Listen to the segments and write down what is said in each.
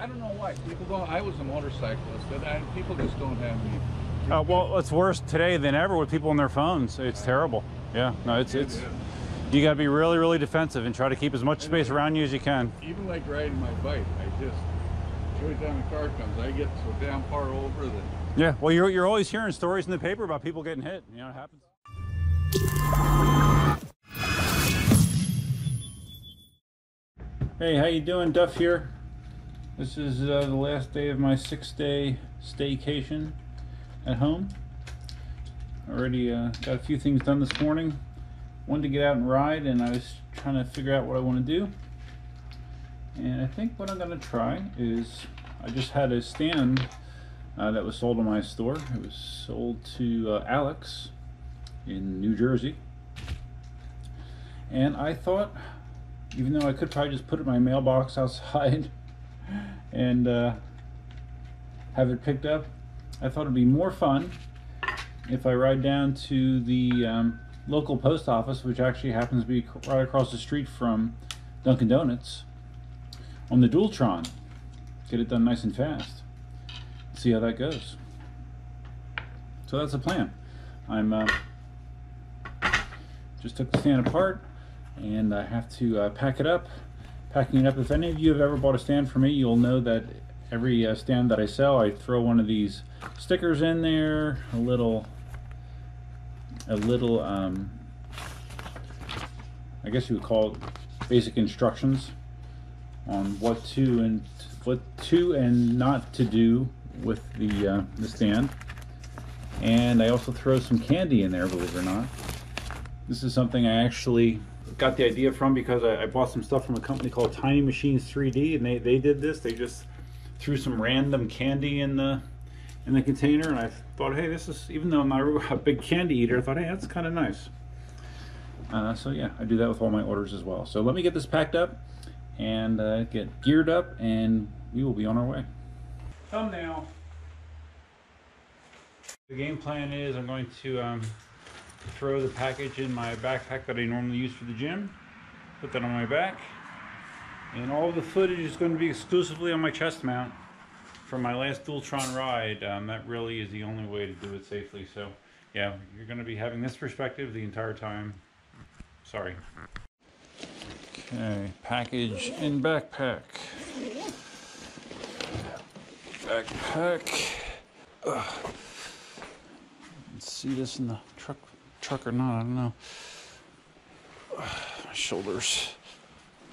I don't know why people don't. I was a motorcyclist, and people just don't have any. Well, it's worse today than ever with people on their phones. It's terrible. Yeah, no, it's you got to be really, really defensive and try to keep as much space around you as you can. Even like riding my bike, I just every time a car comes, I get so damn far over that. Yeah, well, you're always hearing stories in the paper about people getting hit. You know, it happens. Hey, how you doing? Duff here. This is the last day of my 6-day staycation at home. Already got a few things done this morning. Wanted to get out and ride, and I was trying to figure out what I want to do. And I think what I'm going to try is, I just had a stand that was sold in my store. It was sold to Alex in New Jersey. And I thought, even though I could probably just put it in my mailbox outside and have it picked up, I thought it'd be more fun if I ride down to the local post office, which actually happens to be right across the street from Dunkin' Donuts, on the Dualtron. Get it done nice and fast. See how that goes. So that's the plan. I'm just took the stand apart, and I have to pack it up. Packing it up. If any of you have ever bought a stand from me, you'll know that every stand that I sell, I throw one of these stickers in there, a little I guess you would call it basic instructions on what to and not to do with the stand. And I also throw some candy in there, believe it or not. This is something I actually got the idea from because I bought some stuff from a company called Tiny Machines 3D, and they did this. They just threw some random candy in the container, and I thought, hey, this is, even though I'm not a big candy eater, I thought, hey, that's kind of nice. So yeah, I do that with all my orders as well. So let me get this packed up and get geared up, and we will be on our way. Thumbnail. The game plan is I'm going to throw the package in my backpack that I normally use for the gym, put that on my back, and all of the footage is going to be exclusively on my chest mount from my last Dualtron ride. That really is the only way to do it safely. So yeah, you're going to be having this perspective the entire time. Sorry. Okay, package in backpack. Backpack. Ugh. Let's see this in the truck or not, I don't know. My shoulders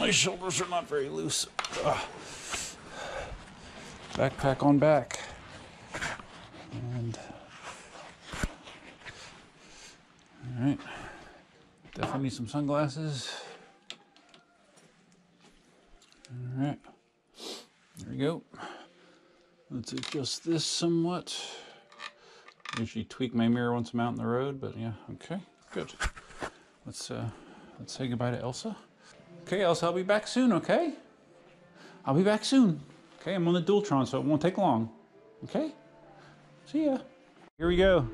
are not very loose. Backpack on back. And all right, definitely need some sunglasses. All right, there we go. Let's adjust this somewhat. Usually tweak my mirror once I'm out on the road, but yeah, okay, good. Let's say goodbye to Elsa. Okay, Elsa, I'll be back soon, okay? I'll be back soon. Okay, I'm on the Dualtron, so it won't take long. Okay? See ya. Here we go.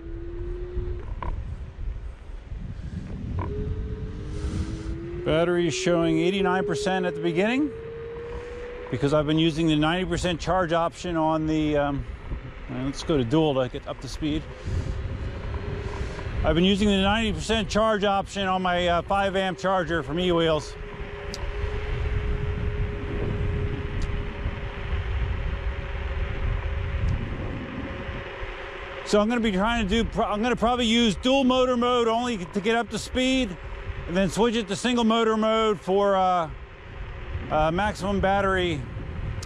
Battery is showing 89% at the beginning because I've been using the 90% charge option on the let's go to dual to get up to speed. I've been using the 90% charge option on my 5 amp charger from eWheels. So I'm going to be trying to do, I'm going to probably use dual motor mode only to get up to speed, and then switch it to single motor mode for maximum battery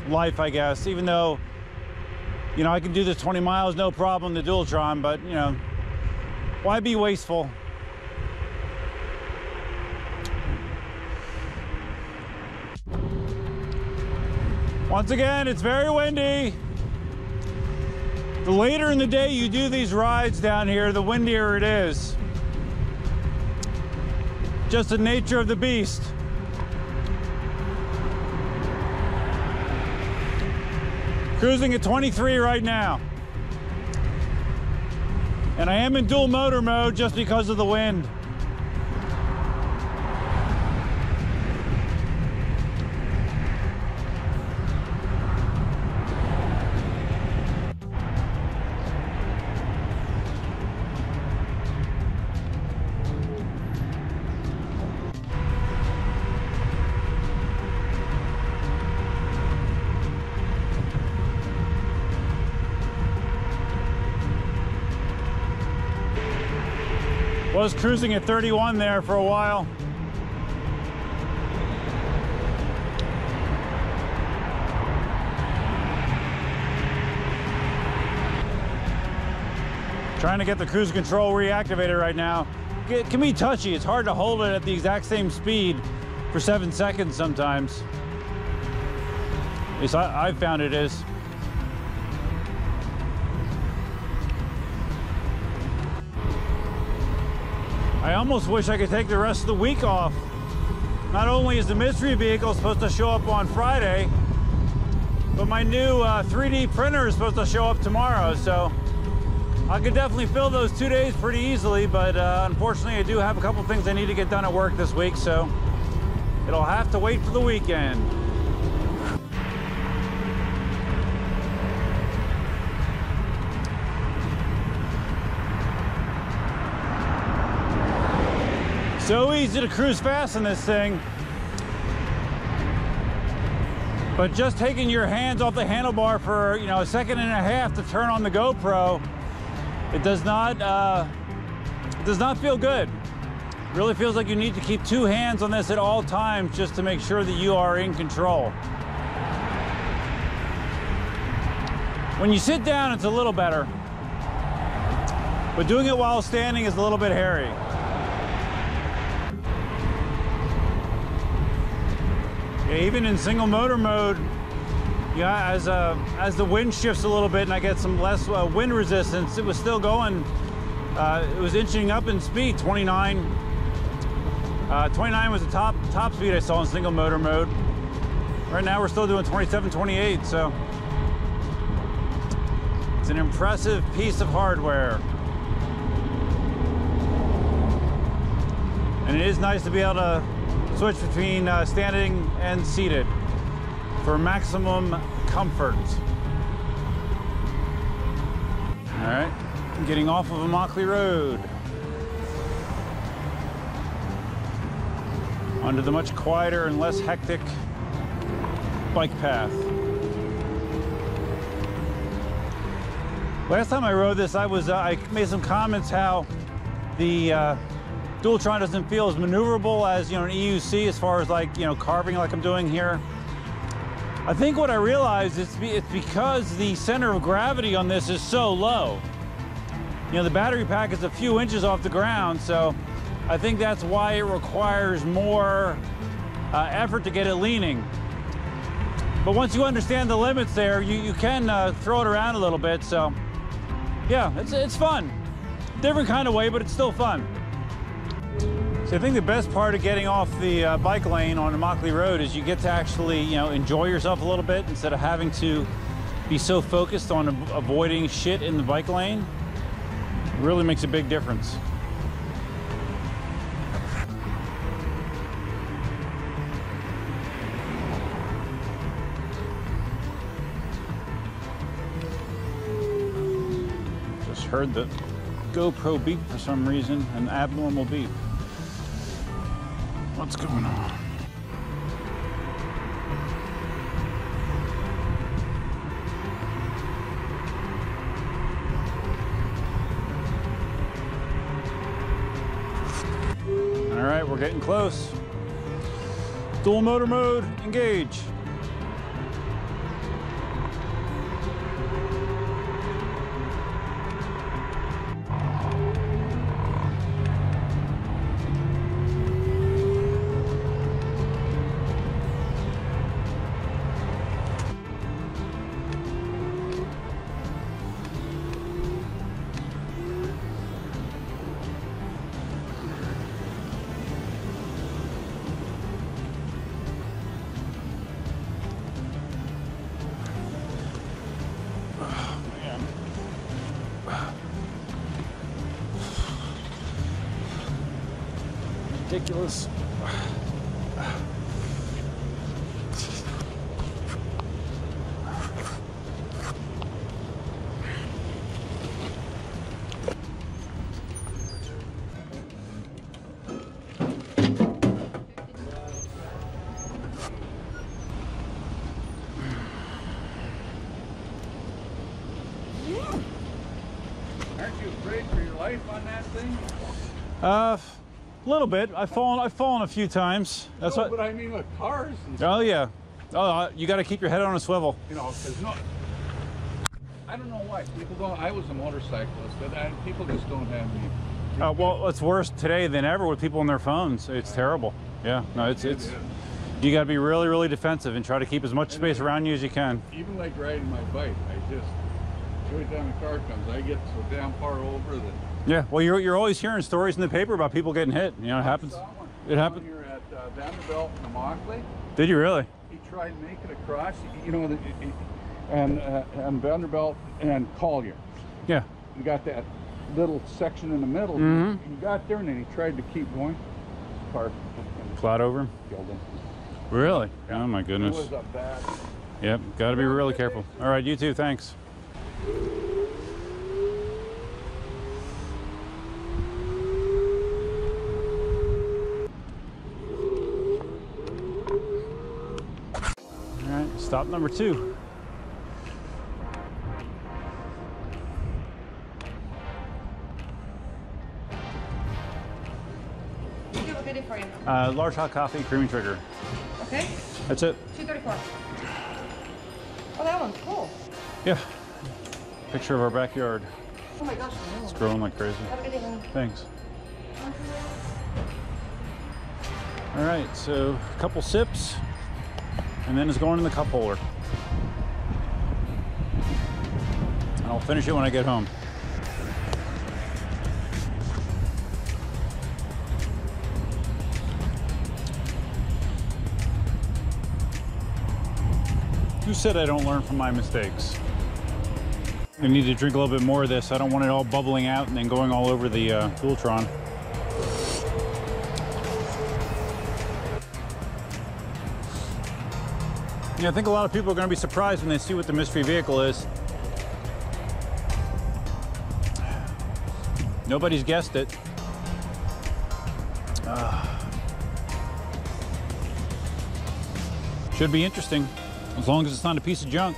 life, I guess, even though, you know, I can do this 20 miles, no problem, the Dualtron, but, you know, why be wasteful? Once again, it's very windy. The later in the day you do these rides down here, the windier it is. Just the nature of the beast. Cruising at 23 right now. And I am in dual motor mode just because of the wind. Was cruising at 31 there for a while. Trying to get the cruise control reactivated right now. It can be touchy. It's hard to hold it at the exact same speed for 7 seconds sometimes. At least I've found it is. I almost wish I could take the rest of the week off. Not only is the mystery vehicle supposed to show up on Friday, but my new 3D printer is supposed to show up tomorrow, so I could definitely fill those 2 days pretty easily, but unfortunately I do have a couple things I need to get done at work this week, so it'll have to wait for the weekend. So easy to cruise fast in this thing, but just taking your hands off the handlebar for, you know, a second and a half to turn on the GoPro, it does not feel good. It really feels like you need to keep 2 hands on this at all times just to make sure that you are in control. When you sit down, it's a little better, but doing it while standing is a little bit hairy. Yeah, even in single motor mode, yeah, as the wind shifts a little bit and I get some less wind resistance, it was still going. It was inching up in speed. 29 was the top speed I saw in single motor mode. Right now we're still doing 27, 28, so it's an impressive piece of hardware. And it is nice to be able to switch between standing and seated for maximum comfort. All right, getting off of Immokalee Road onto the much quieter and less hectic bike path. Last time I rode this, I made some comments how the Dualtron doesn't feel as maneuverable as, you know, an EUC as far as, like, you know, carving like I'm doing here. I think what I realized is it's because the center of gravity on this is so low. You know, the battery pack is a few inches off the ground, so I think that's why it requires more effort to get it leaning. But once you understand the limits there, you can throw it around a little bit, so yeah, it's fun. Different kind of way, but it's still fun. So I think the best part of getting off the bike lane on Immokalee Road is you get to actually, you know, enjoy yourself a little bit instead of having to be so focused on avoiding shit in the bike lane. It really makes a big difference. Just heard the GoPro beep for some reason, an abnormal beep. What's going on? All right, we're getting close. Dual motor mode, engage. Ridiculous. Aren't you afraid for your life on that thing? A little bit. I've fallen a few times. That's no, what. But I mean with cars. Oh yeah. Oh, you got to keep your head on a swivel. You know, because I don't know why people don't. I was a motorcyclist, but people just don't have any. Well, it's worse today than ever with people on their phones. It's terrible. Yeah. No, it's. You got to be really, really defensive and try to keep as much space around you as you can. Even like riding my bike, I just every time a car comes, I get so damn far over that. Yeah. Well, you're always hearing stories in the paper about people getting hit. You know, it happens. It happened. You're at Vanderbilt and Immokalee. Did you really? He tried to make it across, you know, and Vanderbilt and Collier. Yeah. You got that little section in the middle. Mm-hmm. He got there and then he tried to keep going. Car Plowed over him? Killed him. Really? Yeah. Oh my goodness. It was a bad. Yep. Got to be really careful. All right. You too. Thanks. All right. Stop number 2. For you. Large hot coffee, creamy trigger. Okay. That's it. $2.34. Oh, that one's cool. Yeah. Picture of our backyard. Oh my gosh. It's growing like crazy. Have a good evening. Thanks. All right, so a couple sips, and then it's going in the cup holder. And I'll finish it when I get home. Who said I don't learn from my mistakes? I need to drink a little bit more of this. I don't want it all bubbling out and then going all over the Dualtron. Yeah, I think a lot of people are going to be surprised when they see what the mystery vehicle is. Nobody's guessed it. Should be interesting. As long as it's not a piece of junk.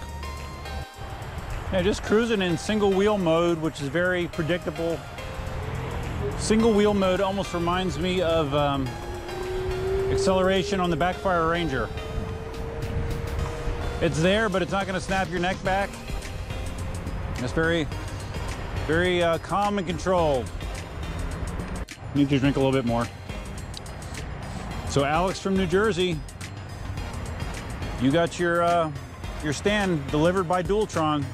Yeah, just cruising in single wheel mode, which is very predictable. Single wheel mode almost reminds me of acceleration on the Backfire Ranger. It's there, but it's not going to snap your neck back. It's very, very calm and controlled. Need to drink a little bit more. So Alex from New Jersey, you got your stand delivered by Dualtron.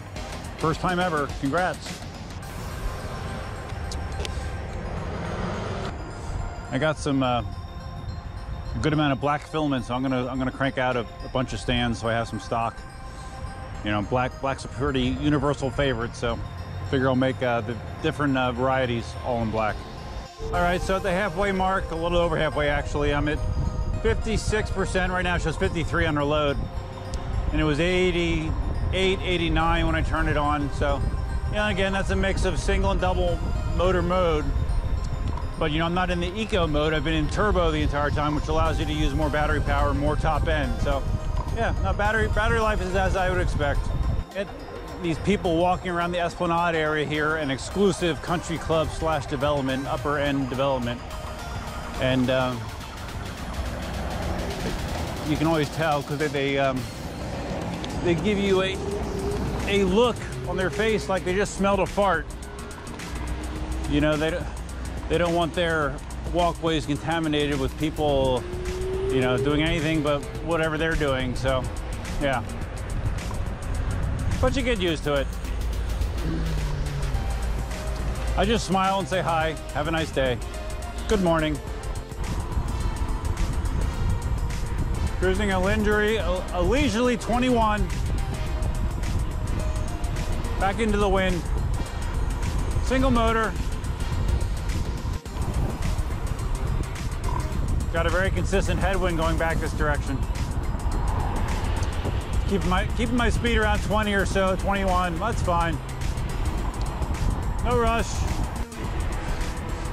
First time ever. Congrats. I got some a good amount of black filament, so I'm gonna crank out a bunch of stands so I have some stock. You know, black's a pretty universal favorite, so figure I'll make the different varieties all in black. All right, so at the halfway mark, a little over halfway actually, I'm at 56% right now. It shows 53 under load, and it was 88, 89 when I turned it on. So, you know, again, that's a mix of single and double motor mode. But you know, I'm not in the eco mode. I've been in turbo the entire time, which allows you to use more battery power, more top end. So, yeah, no, battery life is as I would expect. These people walking around the Esplanade area here, an exclusive country club / development, upper end development, and you can always tell because they give you a look on their face like they just smelled a fart. You know, they don't want their walkways contaminated with people, you know, doing anything but whatever they're doing. So, yeah. But you get used to it. I just smile and say hi. Have a nice day. Good morning. Cruising a leisurely 21. Back into the wind. Single motor. Got a very consistent headwind going back this direction. Keeping my speed around 20 or so, 21, that's fine. No rush.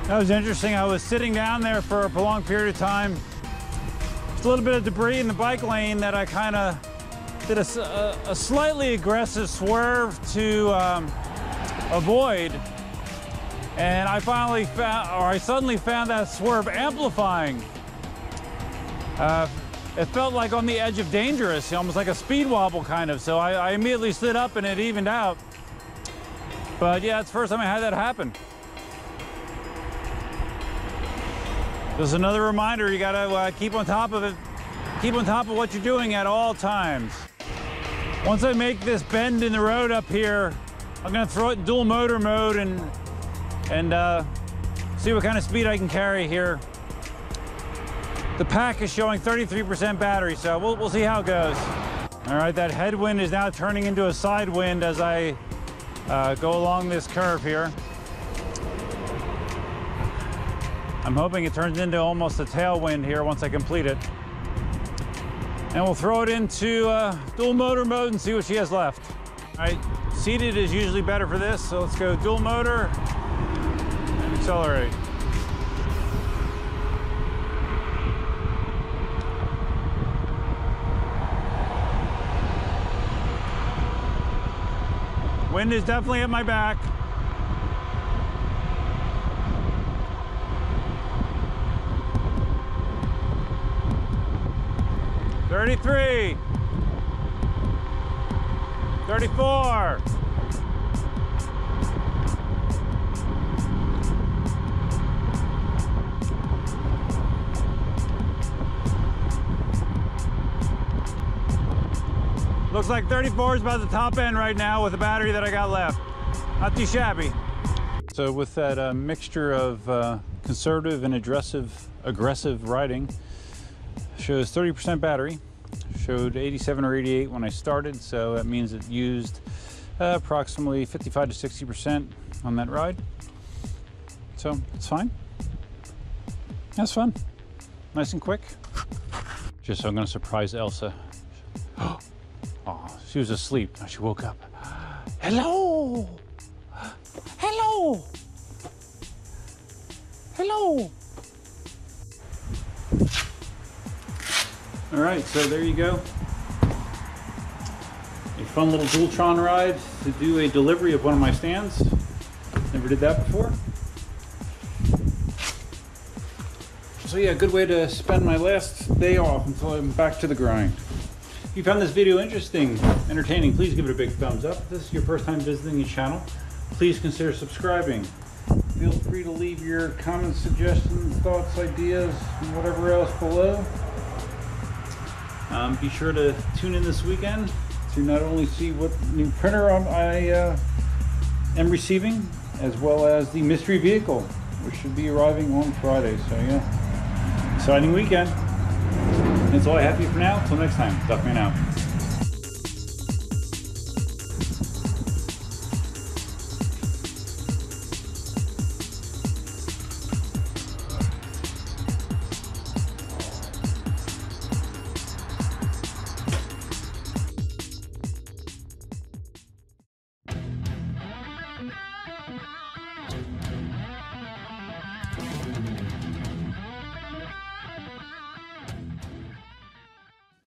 That was interesting. I was sitting down there for a prolonged period of time. There's a little bit of debris in the bike lane that I kind of did a slightly aggressive swerve to avoid. And I suddenly found that swerve amplifying. It felt like on the edge of dangerous, almost like a speed wobble kind of. So I immediately stood up and it evened out. But yeah, it's the first time I had that happen. Just another reminder, you gotta keep on top of it. Keep on top of what you're doing at all times. Once I make this bend in the road up here, I'm gonna throw it in dual motor mode and see what kind of speed I can carry here. The pack is showing 33% battery, so we'll see how it goes. All right, that headwind is now turning into a side wind as I go along this curve here. I'm hoping it turns into almost a tailwind here once I complete it. And we'll throw it into dual motor mode and see what she has left. All right, seated is usually better for this, so let's go dual motor and accelerate. Wind is definitely at my back. $33, $34. Looks like 34 is about the top end right now with the battery that I got left. Not too shabby. So with that mixture of conservative and aggressive riding, shows 30% battery, showed 87 or 88 when I started, so that means it used approximately 55 to 60% on that ride. So it's fine. That's fun. Nice and quick. Just so I'm gonna surprise Elsa. Oh, she was asleep. Now she woke up. Hello! Hello! Hello! All right, so there you go. A fun little Dualtron ride to do a delivery of one of my stands. Never did that before. So yeah, good way to spend my last day off until I'm back to the grind. If you found this video interesting, entertaining, please give it a big thumbs up. If this is your first time visiting the channel, please consider subscribing. Feel free to leave your comments, suggestions, thoughts, ideas, and whatever else below. Be sure to tune in this weekend to not only see what new printer I am receiving, as well as the mystery vehicle, which should be arriving on Friday. So yeah, exciting weekend. That's all I have for you for now. Until next time, Duckman out.